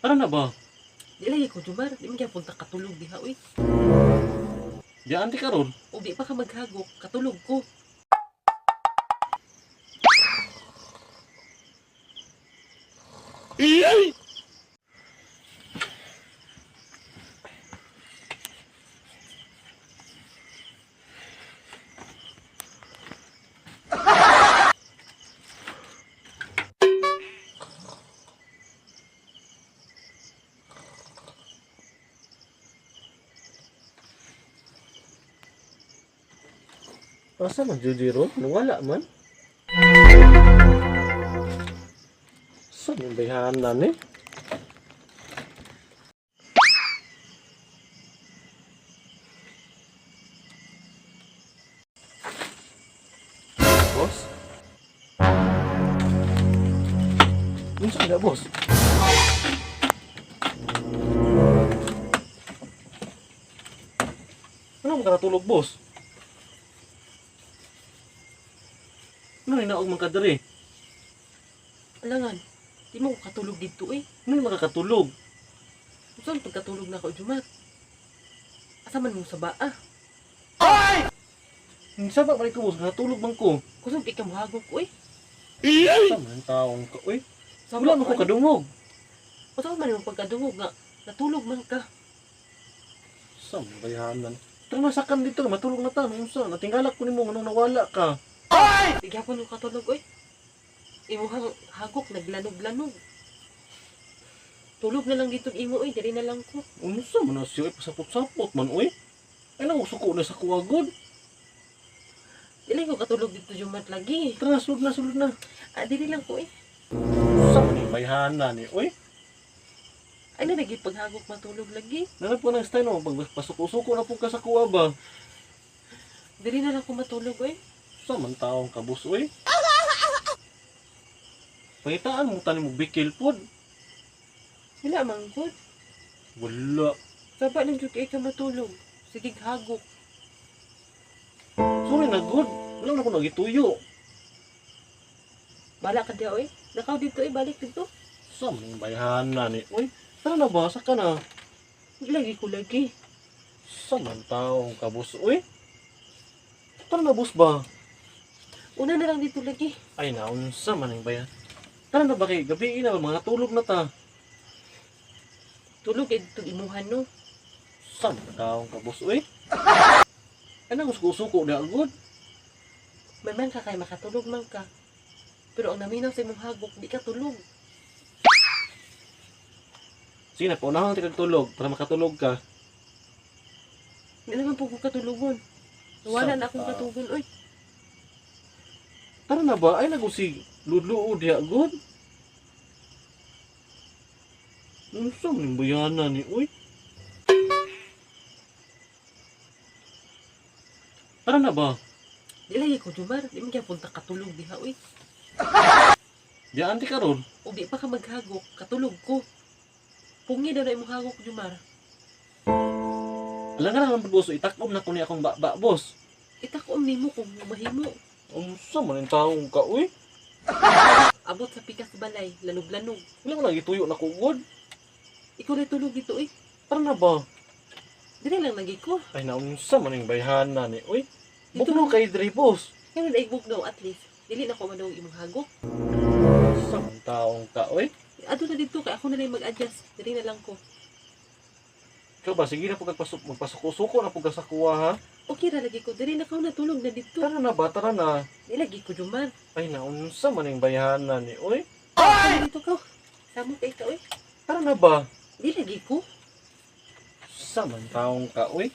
Tara na ba? Di lagi ko, Jumar. Di man kaya punta katulog diha, uy. Di anti karon. O di pa ka maghagok, katulog ko. Asa man judiro? Wala man. Sa yung bayhanan eh? Boss? Unsa na, boss? Ano mo ka natulog, boss? Ano hinaog man ka diri? Alangan, di mo ko katulog dito, eh. Ano yung makakatulog? Saan pagkatulog na ako, Jumar? Asa man mo sa baa? Hindi sabak man ko, boss. Natulog man ko. Kusang di ka mahagok ko, eh. Sa man taong ka, uy. Wala man ko kadungog. Kusang man yung pagkadungog nga, natulog man ka. Sa bayhanan. Tara masakan dito, matulog na ta. Unsa? Natinggalak ko nimo nung nawala ka. Di gyapon mo katulog, eh. Imuhang hagok, naglanog-lanog. Tulog na lang dito imo, eh. Dari na lang ko. Unsa man na siya pasapot-sapot man, uy. Ay lang suko na sa kuwagod. Dili ko katulog dito, Jumar, lagi. Tara, sulod na, sulod na. Dili lang ko, eh. Sa man yung bayhanan ni, uy. Ay na lagi paghagok matulog lagi. Nanap ko ng style, no? Pag pasuko-suko na po ka sa kuwa ba? Dili na lang ko matulog, eh. Sa man taong kabus, uy. Pangitaan mo tanim mo bikil pod. Wala man good. Wala. Saba lang jud kay ka matulog. Sige hagok. Sorry na good. Wala na ko nagituyo. Bala ka diya, oy. Nakaw dito, eh. Balik dito. Sa man yung bayhanan ni, uy. Tara na ba? Saka na. Lagi ko lagi. Sa man taong kabus, uy. Tara na, boss ba? Una na lang dito lagi. Ay, naunsa man yung bayan. Tara na ba kay gabi na, mga tulog na ta. Tulog kay dito imuhan, no. Sa man taong kabus, uy. Ay, nang suko-suko na agad. May man ka kay makatulog man ka. Pero ang naminaw sa imong hagok, di ka tulog. Sige na, paunahon tika tulog para makatulog ka. Di naman po ko katulogon. Wala na akong katugon, oy. Tara na ba? Ay, nagusi ludlo diha agad. Unsa man yung bayanan ni, uy. Tara na ba? Di lagi ko, Jumar. Di man kaya punta katulog diha, oy. Di anti karon. O di pa ka maghagok, katulog ko. Pungi daw na imong hagok, Jumar. Alam ka naman, boss, itakom na ko ni akong ba, boss. Itakom nimo kung mahimo. Unsa man yung taong ka, uy. Abot sa pikas balay, lanog-lanog. Wala ko nagituyo na kugod. Ikaw na tulog dito, eh. Tara na ba? Dili lang lagi ko. Ay, naunsa man yung bayhanan ni, uy. Dito Bukno kay dre, boss. Kaya naigog daw at least. Dili na ko man daw imong hagok. Unsa man taong ka, uy. Ato na dito, kaya ako na lang mag-adjust. Dili na lang ko. Ikaw ba, sige na po magpasuko-suko na po ka sa kuwa, ha? Okay ra lagi ko. Dili na ko natulog na dito. Tara na ba, tara na. Di lagi ko, Jumar. Ay, naunsa man yung bayhanan ni, uy. Ay! Dito ka. Samo kay ka, oy. Tara na ba? Di lagi ko. Sa man taong ka, uy.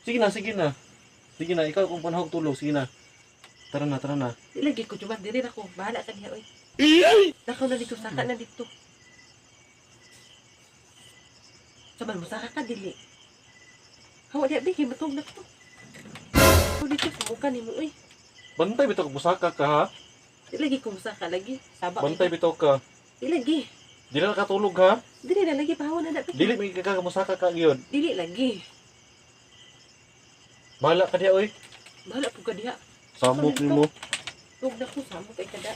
Sige na, sige na. Sige na, ikaw kung panahog tulog, sige na. Tara na, tara na. Di lagi ko, Jumar. Dili na ko. Bahala ka niya, oy. Nakaw na dito. Saka na dito. Saman mo, saka ka, dili. Hawa niya, bigay, matulog na ko. So, dito, sumuka ni mo, oy. Bantay bitaw ka, busaka ka, ha? Di lagi ko saka lagi. Sabak. Bantay bitaw ka. Di lagi. Dili na nakatulog, ha? Dili na lagi. Pahawa na na. Dili may kakamusaka ka yun. Dili lagi. Bahala ka diya, uy. Bahala po ka diha. Samok ni mo. Huwag na ko, samo kay kada.